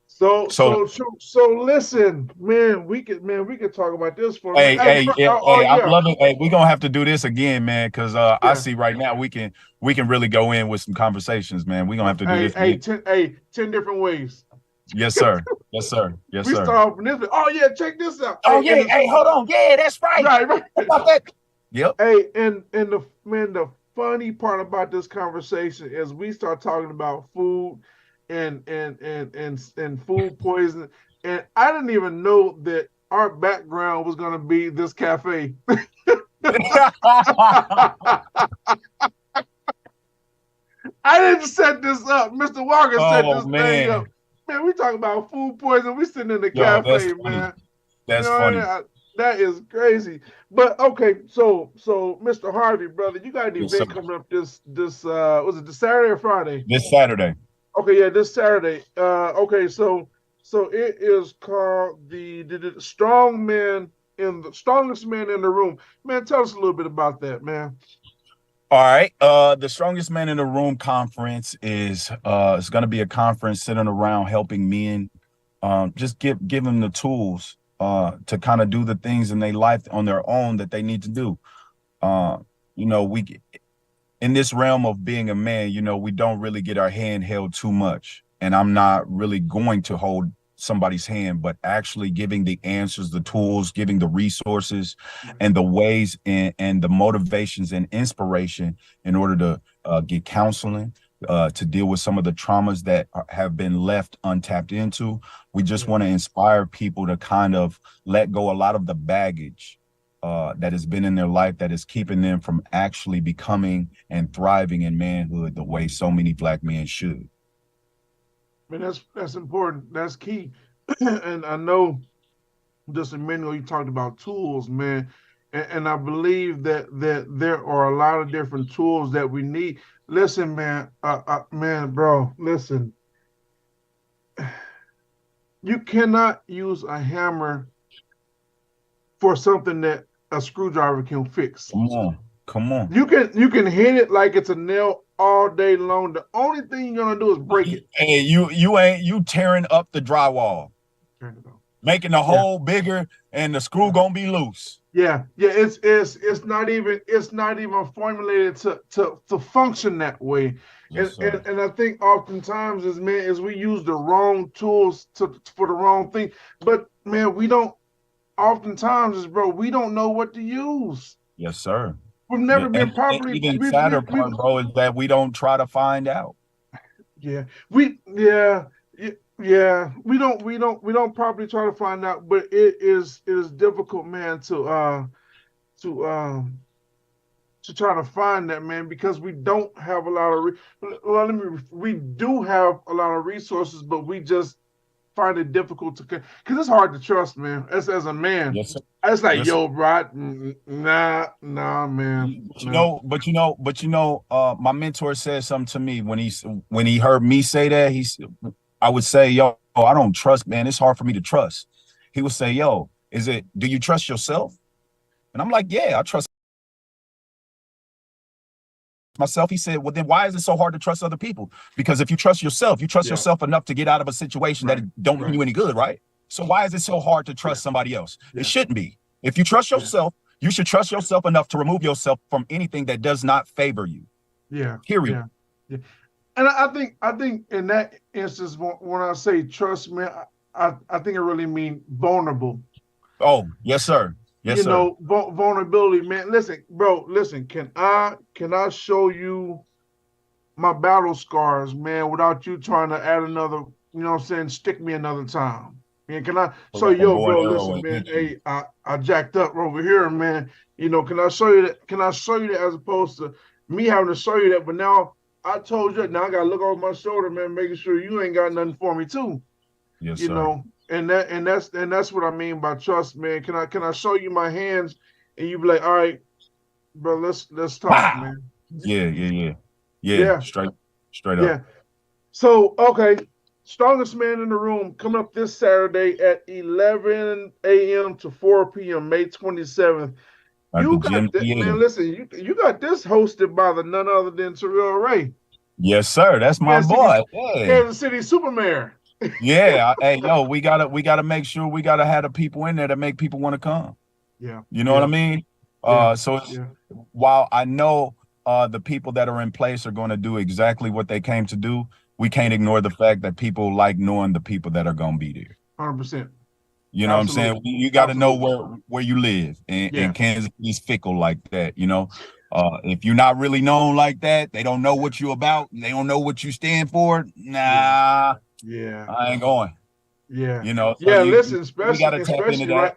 So So, so so so listen, man, we could talk about this for a minute. hey, hey, Oh, oh hey, I'm yeah, loving. Hey, we're gonna have to do this again, man, because I yeah. see right now we can really go in with some conversations, man. We're gonna have to do Hey, this again. 10 different ways. Yes, sir. Yes, sir. Yes, We sir. start from this. Oh yeah, check this out. Oh Hey, yeah. Hey, hold on. Yeah, that's right. right, right. How about that? Yep. Hey, and the funny part about this conversation is we start talking about food and food poisoning, and I didn't even know that our background was gonna be this cafe. I didn't set this up. Mr. Walker set Oh this thing up. man. Man, we talking about food poisoning. We sitting in the Yo, that's cafe, funny. man. You That's know what I mean? funny. That is crazy. But okay, so Mr. Harvey, brother, you got an Yes, sir. event coming up this was it this Saturday or Friday? This Saturday. Okay, yeah, this Saturday. Okay, so it is called the strong man in the strongest man in the room. Man, tell us a little bit about that, man. All right. The strongest man in the room conference is it's gonna be a conference sitting around helping men just give them the tools to kind of do the things in their life on their own that they need to do. Uh, we in this realm of being a man, we don't really get our hand held too much. And I'm not really going to hold somebody's hand, but actually giving the answers, the tools, giving the resources and the ways and the motivations and inspiration in order to get counseling, to deal with some of the traumas that have been left untapped into. We just want to inspire people to kind of let go a lot of the baggage that has been in their life that is keeping them from actually becoming and thriving in manhood the way so many Black men should. Man, that's important. That's key. And I know just a minute ago you talked about tools, man. And I believe that there are a lot of different tools that we need. Listen, man, man, bro, listen. You cannot use a hammer for something that a screwdriver can fix. Come on. Come on. You can hit it like it's a nail all day long. The only thing you're gonna do is break it. Hey, you tearing up the drywall, Turn it off. making the hole bigger, and the screw gonna be loose. Yeah, it's not even formulated to function that way. Yes, And I think oftentimes as we use the wrong tools for the wrong thing. But man, we don't oftentimes bro, we don't know what to use. yes, sir. We've never been And properly even sadder part, bro, is that we don't try to find out. yeah. Yeah, we don't properly try to find out, but it is difficult, man, to try to find that, man, because we don't have a lot of we do have a lot of resources, but we just find it difficult to because it's hard to trust, man. As a man, Yes, sir. it's like, Yes, yo, bro, nah, man. My mentor said something to me when he heard me say that. I would say, yo, I don't trust, man. It's hard for me to trust. He would say, yo, do you trust yourself? And I'm like, yeah, I trust myself. He said, well, then why is it so hard to trust other people? Because if you trust yourself, you trust yourself enough to get out of a situation that don't mean you any good, right? So why is it so hard to trust somebody else? It shouldn't be. If you trust yourself, you should trust yourself enough to remove yourself from anything that does not favor you. Yeah. Period. Yeah. And I think in that instance, when I say trust, man, I think I really mean vulnerable. Oh, yes, sir. Yes, sir. Vulnerability, man. Listen, bro. Listen, can I show you my battle scars, man, without you trying to add another? You know what I'm saying? Stick me another time. Man, can I? So, yo, bro, listen, man. Hey, I jacked up over here, man. Can I show you that? Can I show you that as opposed to me having to show you that? But now I told you now I gotta look over my shoulder, man, making sure you ain't got nothing for me too. Yes, You sir. know, and that's what I mean by trust, man. Can I show you my hands and you be like, all right, bro, let's talk, Wow. man. Yeah. Yeah, Straight up. yeah. So okay, strongest man in the room coming up this Saturday at 11 a.m. to 4 p.m. May 27th. At the You Gym got that, man. Theater. Listen, you got this hosted by the none other than Terrell Ray, Yes, sir. That's my boy. Yeah. Kansas City Supermayor. Yeah. Hey, yo, we gotta make sure we gotta have the people in there that make people want to come. Yeah, You know what I yeah, mean? yeah, So yeah, while I know the people that are in place are going to do exactly what they came to do, we can't yeah. ignore the fact that people like knowing the people that are going to be there. 100%. You know what I'm saying? Absolutely, You got to know absolutely. where you live, Yeah, and Kansas City's fickle like that. You know, if you're not really known like that, they don't know what you about. They don't know what you stand for. yeah, Nah, yeah, I ain't going. yeah, You know, so yeah. Listen, we got especially to tap into especially that.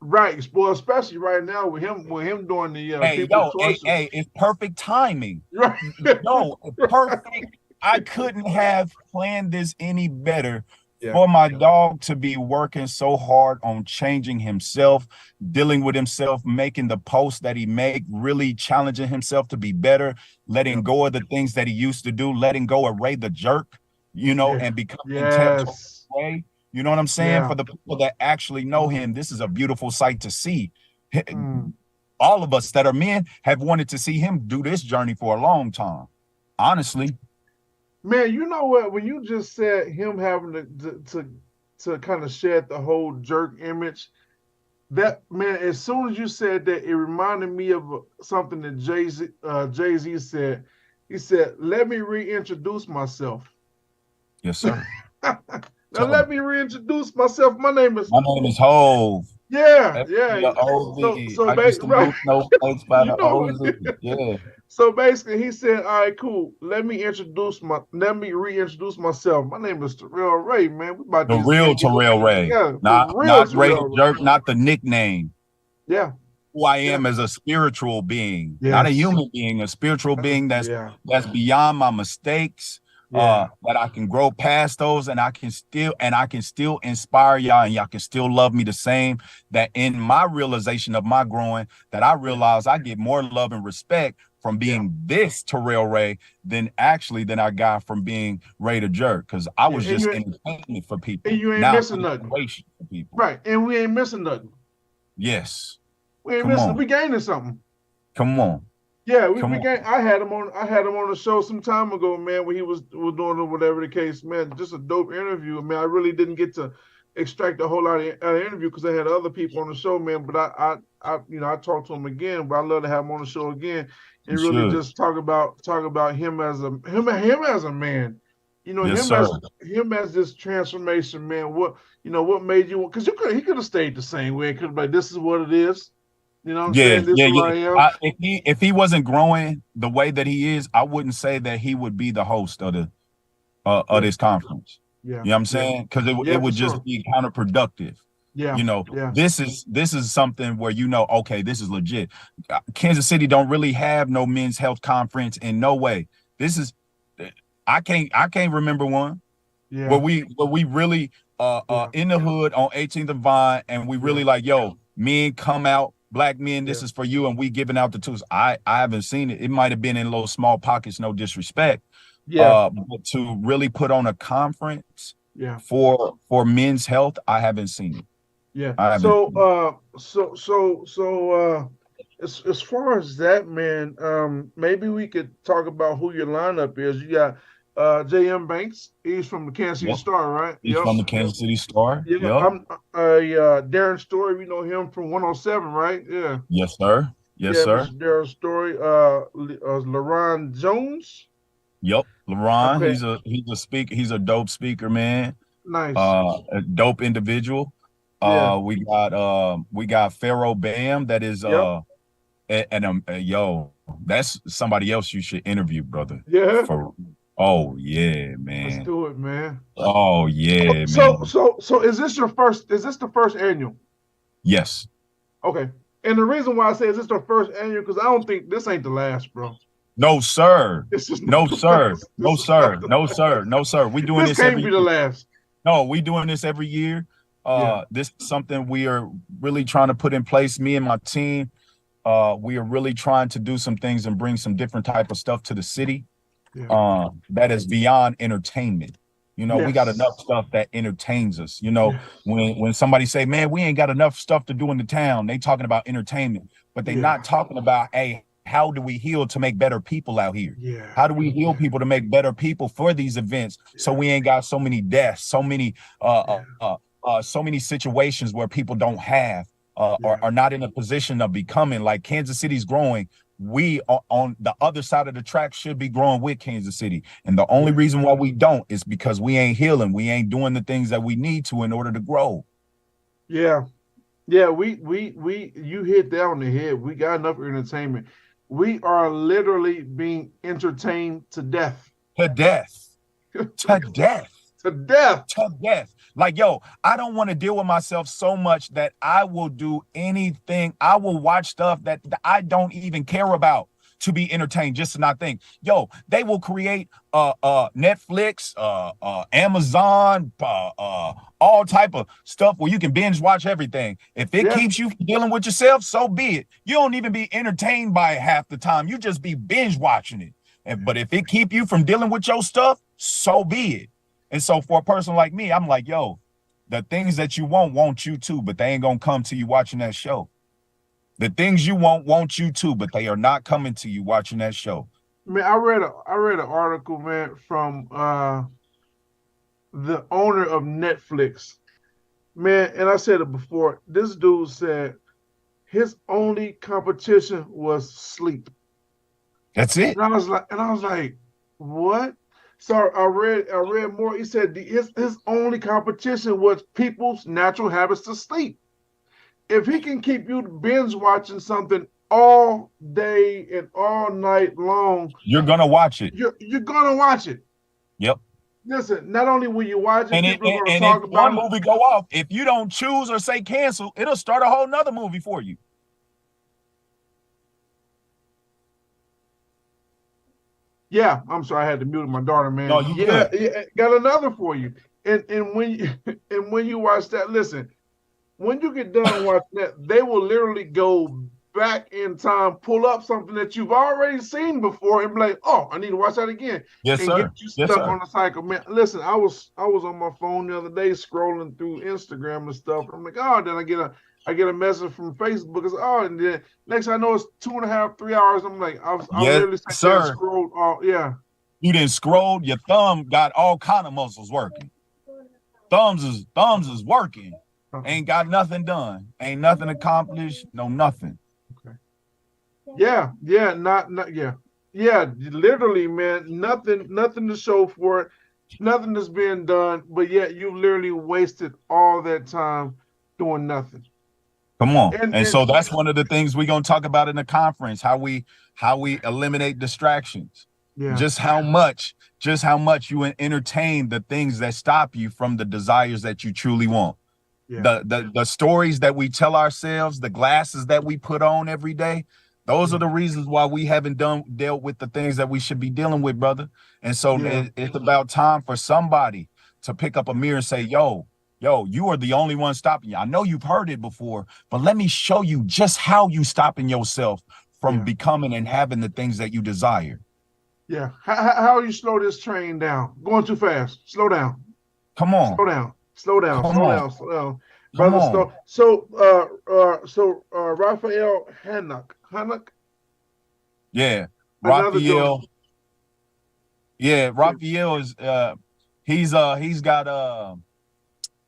right, well, especially right now with him doing the Hey, people yo, choices. it's perfect timing. Right, No, right. perfect. I couldn't have planned this any better Yeah, for my dog to be working so hard on changing himself, dealing with himself, making the posts that he make, really challenging himself to be better, yeah, letting go of the things that he used to do, letting go of Ray the jerk, yeah. and becoming Yes. Ray. You know what I'm saying? Yeah. For the people that actually know him, this is a beautiful sight to see. Mm. All of us that are men have wanted to see him do this journey for a long time. Honestly. Man, you know what? When you just said him having to kind of shed the whole jerk image, that man, as soon as you said that, it reminded me of something that Jay-Z said. He said, "Let me reintroduce myself." Yes, sir. Now Tell him. let me reintroduce myself. My name is My name is Hove. yeah, That's yeah. the So OZ. so I used to right, lose no face by you the know. OZ. Yeah. So basically, he said, "All right, cool. Let me reintroduce myself. My name is Terrell Ray, man. We about The to just real get Terrell Ray. together. The real Not Ray the Terrell Ray. Jerk, not the nickname. Yeah, Who I yeah, am as a spiritual being, not a yes, human being, a spiritual being yeah, that's beyond my mistakes, yeah, that I can grow past those and I can still inspire y'all and y'all can still love me the same. That in my realization of my growing, that I yeah, realize I get more love and respect from yeah, being this Terrell Ray than I got from being Ray the Jerk. Cause I yeah. was just entertainment for And people. you ain't Now missing I'm nothing, inspiration for people. right? And we ain't missing nothing. Yes. We ain't Come missing. on. We gaining something. Come on. Yeah, Come we on. gained. I had him on the show some time ago, man, when he was doing it, whatever the case, man. Just a dope interview, man. I really didn't get to extract a whole lot of interview because I had other people on the show, man. But I talked to him again. But I love to have him on the show again You and really should. just talk about him as a man. You know, Yes, sir. him as this transformation, man. What made you? Because he could have stayed the same way. It could have been like, this is what it is. You know what I'm Yeah, saying? This is yeah, who yeah. I am. If he wasn't growing the way that he is, I wouldn't say that he would be the host of the of Yeah, this conference. yeah, You know what I'm yeah, saying? Because it yeah, for would just sure. be counterproductive. Yeah, You know, yeah. this is something where okay, this is legit. Kansas City don't really have no men's health conference in no way. This is I can't remember one Yeah, where we really yeah, in the hood on 18th and Vine and we yeah, really like, yo, men come out, black men, this yeah, is for you, and we giving out the tools. I haven't seen it. It might have been in little small pockets, no disrespect. yeah, But to really put on a conference yeah, for men's health, I haven't seen it. yeah. I haven't So, seen it. as far as that, man, maybe we could talk about who your lineup is. You got J.M. Banks. He's from the Kansas City Yep. Star, right? He's Yep. from the Kansas City Star. Yeah, Yep. I'm Darren Story. We know him from 107, right? Yeah, Yes, sir. Yes, yeah, sir. Mr. Darren Story. LaRon Jones. Yep. LeBron, Okay, he's a dope speaker, man. nice. A dope individual. Yeah, We got Pharaoh Bam that is yep, yo, that's somebody else you should interview, brother. yeah. For oh yeah, Let's man. do it, man. Oh yeah, So, man. so, so, is this your first? Is this the first annual? Yes. Okay. And the reason why I say is this the first annual because I don't think this ain't the last, bro. No, sir. This is No, not the sir. last. No, This is not sir. the No, last. sir. No, sir. We doing This this can't every be the year. last. No, we doing this every year. Yeah. This is something we are really trying to put in place. Me and my team, we are really trying to do some things and bring some different type of stuff to the city. Yeah. That is beyond entertainment. You know, we got Yes. enough stuff that entertains us. You know, Yes. when somebody say, man, we ain't got enough stuff to do in the town, they talking about entertainment, but they Yeah. not talking about, hey, how do we heal to make better people out here? Yeah. How do we heal people to make better people for these events? So we ain't got so many deaths, so many so many situations where people don't have are not in a position of becoming. Like Kansas City's growing, we on the other side of the track should be growing with Kansas City. And the only reason why we don't is because we ain't healing. We ain't doing the things that we need to in order to grow. Yeah. Yeah, we you hit that on the head. We got enough entertainment. We are literally being entertained to death. To death. To death. To death. To death. Like, yo, I don't want to deal with myself so much that I will do anything. I will watch stuff that I don't even care about to be entertained, just to not think. Yo, they will create Netflix, Amazon, all type of stuff where you can binge watch everything. If it keeps you dealing with yourself, so be it. You don't even be entertained by it half the time. You just be binge watching it. But if it keep you from dealing with your stuff, so be it. And so for a person like me, I'm like, yo, the things that you want you too, but they ain't gonna come to you watching that show. The things you want you too, but they are not coming to you watching that show. Man, I read an article, man, from the owner of Netflix. Man, and I said it before, this dude said his only competition was sleep. That's it. And I was like, what? So I read more. He said his only competition was people's natural habits to sleep. If he can keep you binge watching something all day and all night long, you're gonna watch it. You're gonna watch it. Yep. Listen, not only will you watch it, and people are gonna if talk about one movie go off, if you don't choose or say cancel, it'll start a whole nother movie for you. Yeah, I'm sorry, I had to mute my daughter, man. No, you good. Yeah, got another for you. And when you watch that, listen, when you get done watching that, they will literally go back in time, pull up something that you've already seen before, and be like, "Oh, I need to watch that again." Yes, and sir. Get you stuck on the cycle, man. Listen, I was on my phone the other day scrolling through Instagram and stuff. I'm like, oh, then I get a message from Facebook. It's and then next I know it's 2.5, 3 hours. I'm like, I literally sat there and scrolled. You didn't scroll. Your thumb got all kind of muscles working. Thumbs is working. Ain't got nothing done. Ain't nothing accomplished. No nothing. Okay. Yeah. Literally, man. Nothing to show for it. Nothing that's being done. But yet you literally wasted all that time doing nothing. Come on. And so that's one of the things we're gonna talk about in the conference. How we eliminate distractions. Yeah. Just how much you entertain the things that stop you from the desires that you truly want. Yeah. The stories that we tell ourselves, the glasses that we put on every day, those are the reasons why we haven't dealt with the things that we should be dealing with, brother. And so it's about time for somebody to pick up a mirror and say, yo, you are the only one stopping you. I know you've heard it before, but let me show you just how you stopping yourself from becoming and having the things that you desire. Yeah. How you slow this train down? Going too fast. Slow down. Come on. Slow down. Brother, so Raphael Hannock. Yeah. Raphael. Yeah, Raphael is he's got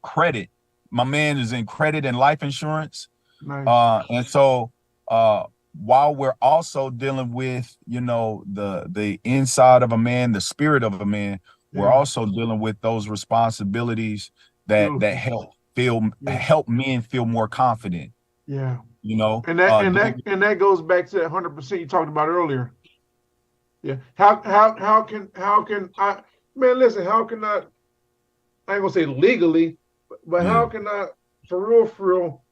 credit. My man is in credit and life insurance. Nice. And so while we're also dealing with, the inside of a man, the spirit of a man, we're also dealing with those responsibilities that help men feel more confident. Yeah. And that goes back to that 100% you talked about earlier. Yeah. How can I, man, listen, how can I ain't gonna say legally, but how can I for real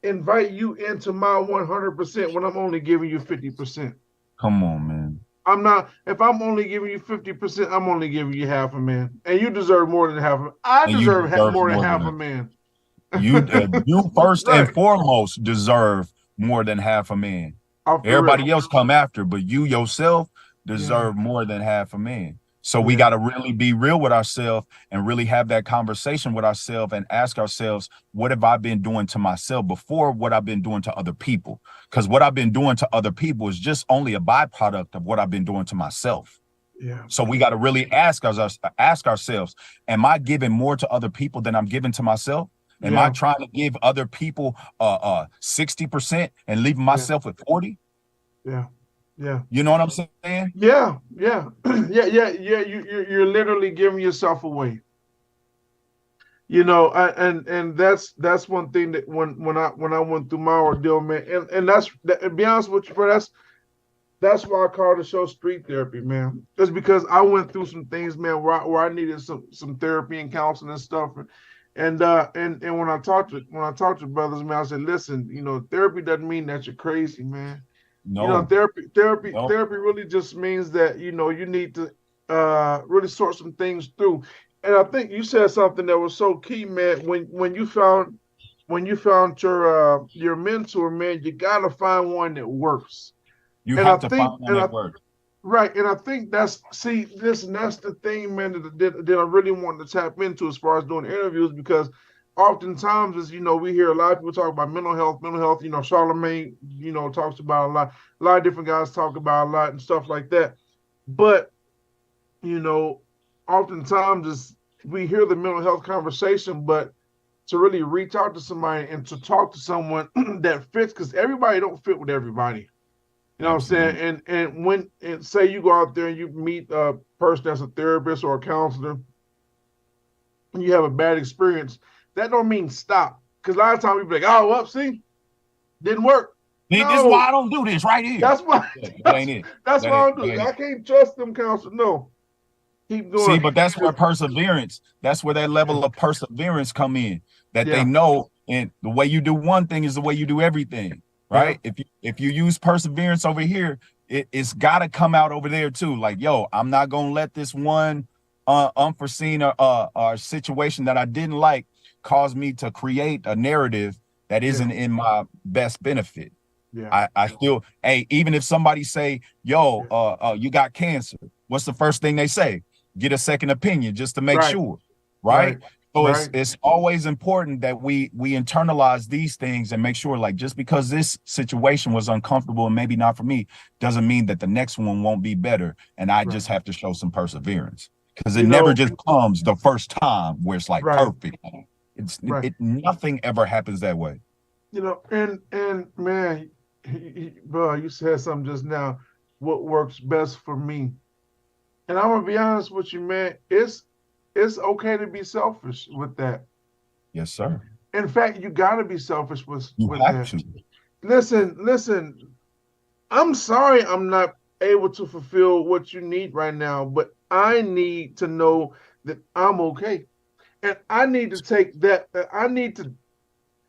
invite you into my 100% when I'm only giving you 50%? Come on, man. I'm not. If I'm only giving you 50%, I'm only giving you half a man, and you deserve more than half. I And you deserve deserve more than more than half a that. man. You first and Right. foremost deserve more than half a man. Off the rip. Everybody else come after, but you yourself Yeah. deserve more than half a man. So we Yeah. got to really be real with ourselves and really have that conversation with ourselves and ask ourselves, what have I been doing to myself before what I've been doing to other people? Because what I've been doing to other people is just only a byproduct of what I've been doing to myself. Yeah. So we got to really ask ourselves, am I giving more to other people than I'm giving to myself? Am I trying to give other people 60% and leaving myself with 40? Yeah. Yeah. You know what I'm saying? Yeah. Yeah. Yeah. You're literally giving yourself away. You know, and that's one thing that when I went through my ordeal, man, and to be honest with you, bro, that's why I call the show street therapy, man. It's because I went through some things, man, where I needed some therapy and counseling and stuff. And when I talked to brothers, man, I said, listen, you know, therapy doesn't mean that you're crazy, man. You know, No. therapy really just means that, you know, you need to really sort some things through. And I think you said something that was so key, man. When you found your mentor, man, you gotta find one that works. You And I have to think find one and I that works. Right, and I think that's that's the thing, man, that I really wanted to tap into as far as doing interviews, because oftentimes, as you know, we hear a lot of people talk about mental health. You know, Charlemagne, you know, talks about a lot of different guys talk about a lot and stuff like that. But you know, oftentimes is we hear the mental health conversation, but to really reach out to somebody and to talk to someone that fits, because everybody don't fit with everybody. You know what I'm saying? Absolutely. And say you go out there and you meet a person that's a therapist or a counselor, and you have a bad experience, that don't mean stop. Because a lot of times people be like, oh, well, see, didn't work. See, this is why No, I don't do this right here. that's why That ain't it. that's That why I ain't, don't that do it. ain't I it. can't trust them counselors. No, keep See, going. but that's where perseverance, that's where that level of perseverance come in, that they Yeah, know, and the way you do one thing is the way you do everything, yeah, right? If you use perseverance over here, it's got to come out over there too. Like, yo, I'm not gonna let this one unforeseen or situation that I didn't like cause me to create a narrative that isn't in my best benefit. yeah, I still, hey, even if somebody say, yo, you got cancer, what's the first thing they say? Get a second opinion just to make right, sure, right, right? So right, it's always important that we internalize these things and make sure, like, just because this situation was uncomfortable and maybe not for me, doesn't mean that the next one won't be better. And I right. just have to show some perseverance, because it You never know, just comes the first time where it's like right, perfect. right. Nothing ever happens that way. You know, and man, bro, you said something just now. What works best for me? And I'm gonna be honest with you, man. It's okay to be selfish with that. Yes, sir. In fact, you gotta be selfish You with have that. to. Listen. I'm sorry I'm not able to fulfill what you need right now, but I need to know that I'm okay. And I need to take that, I need to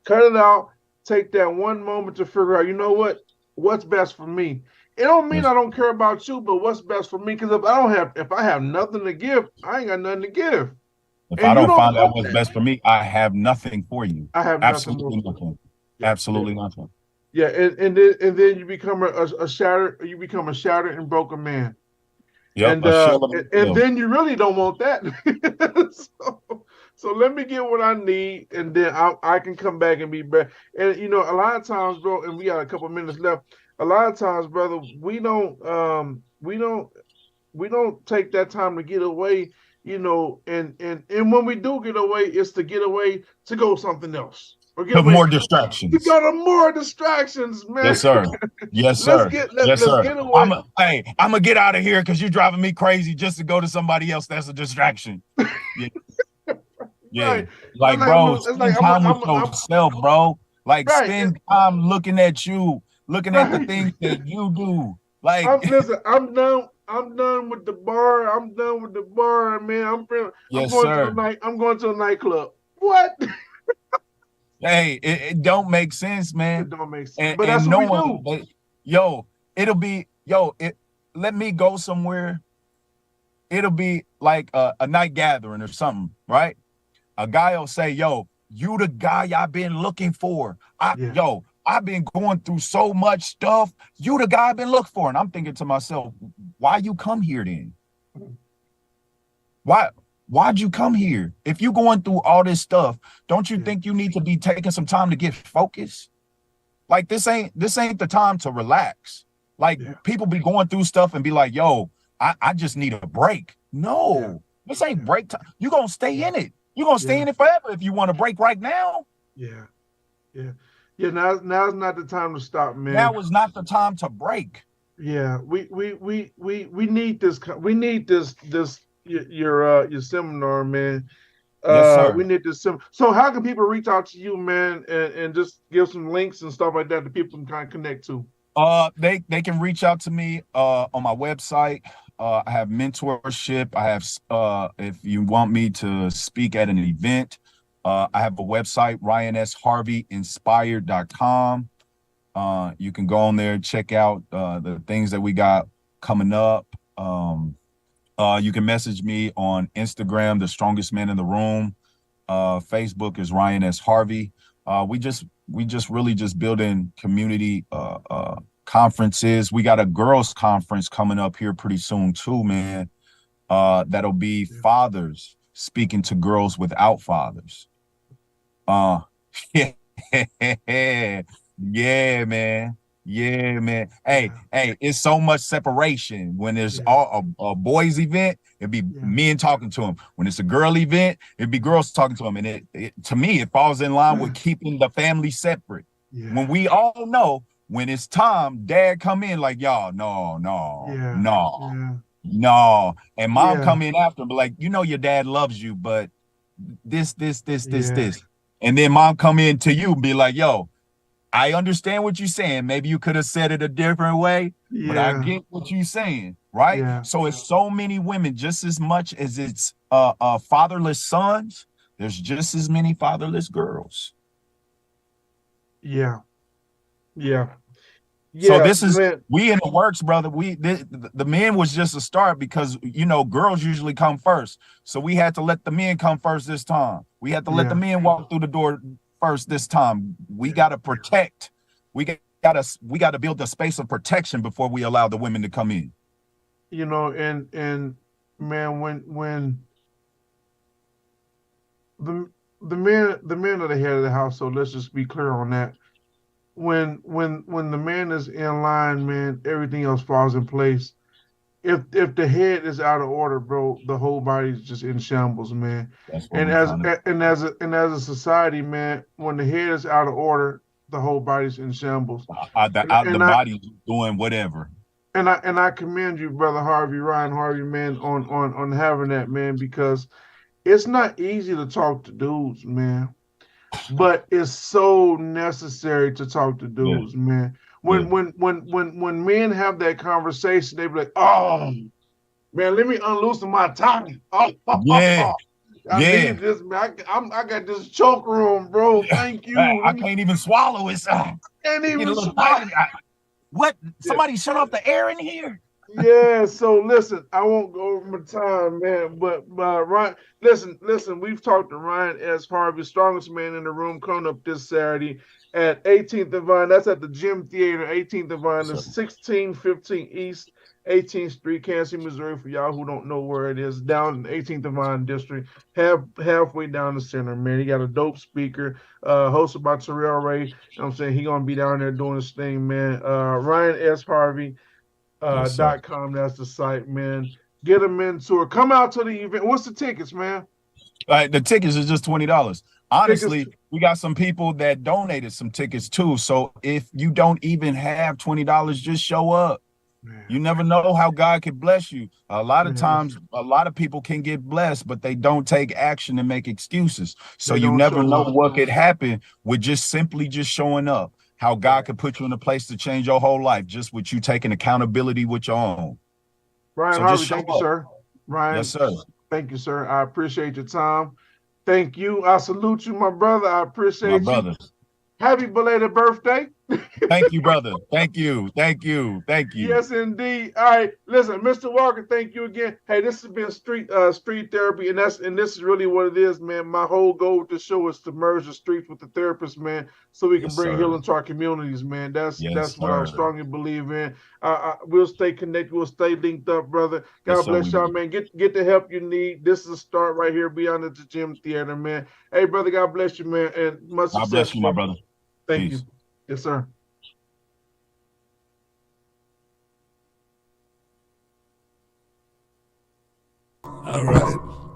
cut it out, take that one moment to figure out, you know what? What's best for me. It don't mean Yes. I don't care about you, but what's best for me? Because if I have nothing to give, I ain't got nothing to give. If I And you don't don't find out want what's that. best for me, I have nothing for you. I have nothing more Absolutely for you. nothing. Yeah, yeah. Absolutely nothing. Yeah, and then you become a shattered, you become a shattered and broken man. Yep, a shell of And myself. then you really don't want that. So let me get what I need, and then I can come back and be better. And you know, a lot of times, bro, and we got a couple minutes left. A lot of times, brother, we don't take that time to get away. You know, and when we do get away, it's to get away to go something else or get Have away. more We distractions. got to more distractions, man. Yes, sir. Yes, sir. Yes, Let's sir. get away. I'm gonna get out of here because you're driving me crazy just to go to somebody else. That's a distraction. Yeah. Yeah. Right. Like, bro, It's like spend time with yourself, bro. Like, right. spend time looking at you, looking at the Right. things that you do. Like, I'm done. I'm done with the bar. I'm done with the bar, man. I'm yes, going to the sir. night. I'm going to a nightclub. What? Hey, it don't make sense, It man. don't make sense. And But that's and what we knowing do. that, yo, it'll be, yo, it let me go somewhere. It'll be like a night gathering or something, right? A guy will say, yo, you the guy I've been looking for. Yeah. I've been going through so much stuff. You the guy I've been looking for. And I'm thinking to myself, why you come here then? Why'd you come here? If you going through all this stuff, don't you think you need to be taking some time to get focused? Like this ain't the time to relax. Like people be going through stuff and be like, yo, I just need a break. No, this ain't break time. You're gonna stay in it. You're gonna stay in it forever if you want to break right now. Yeah. Now's not the time to stop, man. Now is not the time to break. Yeah, we need this. We need this your seminar, man. Yes, sir. We need this seminar. So how can people reach out to you, man, and just give some links and stuff like that that people can kind of connect to? They can reach out to me on my website. I have mentorship. I have if you want me to speak at an event, I have a website, RyanSHarveyInspired.com. You can go on there and check out the things that we got coming up. You can message me on Instagram, The Strongest Man in the Room. Facebook is Ryan S. Harvey. We just really just building community conferences. We got a girls conference coming up here pretty soon too, man. That'll be fathers speaking to girls without fathers. Yeah, man. Yeah, man. Hey, it's so much separation. When there's a boys event, it'd be men talking to them. When it's a girl event, it'd be girls talking to them. And it to me, it falls in line with keeping the family separate. When we all know when it's time, dad come in like, y'all, no. And mom come in after, but like, you know, your dad loves you, but this. And then mom come in to you and be like, yo, I understand what you're saying. Maybe you could have said it a different way, but I get what you're saying, right? Yeah. So it's so many women, just as much as it's fatherless sons, there's just as many fatherless girls. Yeah. So this is we in the works, brother. The men was just a start because you know girls usually come first. So we had to let the men come first this time. We had to let the men walk through the door first this time. We got to protect. We got to build a space of protection before we allow the women to come in. You know, and man, when the men are the head of the household, let's just be clear on that. When the man is in line, man, everything else falls in place. If the head is out of order, bro, the whole body's just in shambles, man. And as a society, man, when the head is out of order, the whole body's in shambles. The body's doing whatever. And I commend you, brother Ryan Harvey, man, on having that, man, because it's not easy to talk to dudes, man. But it's so necessary to talk to dudes, man. When men have that conversation, they be like, "Oh, man, let me unloosen my tongue." I need this, man. I got this choke room, bro. Thank you. I can't even swallow it. Can't even swallow. What? Somebody shut off the air in here. Yeah, so listen, I won't go over my time, man. But Ryan, listen, we've talked to Ryan S. Harvey, Strongest Man in the Room, coming up this Saturday at 18th and Vine. That's at the Gym Theater, 18th and Vine. It's 1615 East 18th Street, Kansas City, Missouri. For y'all who don't know where it is, down in the 18th and Vine district, halfway down the center, man. He got a dope speaker, hosted by Terrell Ray. You know what I'm saying? He gonna be down there doing his thing, man. Ryan S. Harvey. .com, that's the site, man. Get them into it. Come out to the event. What's the tickets, man? The tickets is just $20. Honestly, we got some people that donated some tickets too. So if you don't even have $20, just show up. Man. You never know how God could bless you. A lot of times, a lot of people can get blessed, but they don't take action and make excuses. So you never know what could happen with just simply just showing up. How God could put you in a place to change your whole life just with you taking accountability with your own. Ryan Harvey, thank you, sir. Ryan, yes, sir. Thank you, sir. I appreciate your time. Thank you. I salute you, my brother. I appreciate you. Brother. Happy belated birthday. Thank you, brother. Thank you. Thank you. Thank you. Yes, indeed. All right, listen, Mr. Walker, thank you again. Hey, this has been street therapy, and this is really what it is, man. My whole goal with the show is to merge the streets with the therapist, man, so we can Yes, bring sir. healing to our communities, man. Yes, That's what I sir. strongly believe in. We'll stay connected, we'll stay linked up, brother. Yes, God sir. We bless y'all, will. man. Get the help you need. This is a start right here, beyond the gym theater, man. Hey, brother, God bless you, man, and much God success bless you, my for you. brother. Thank Peace. you. Yes, sir. All right.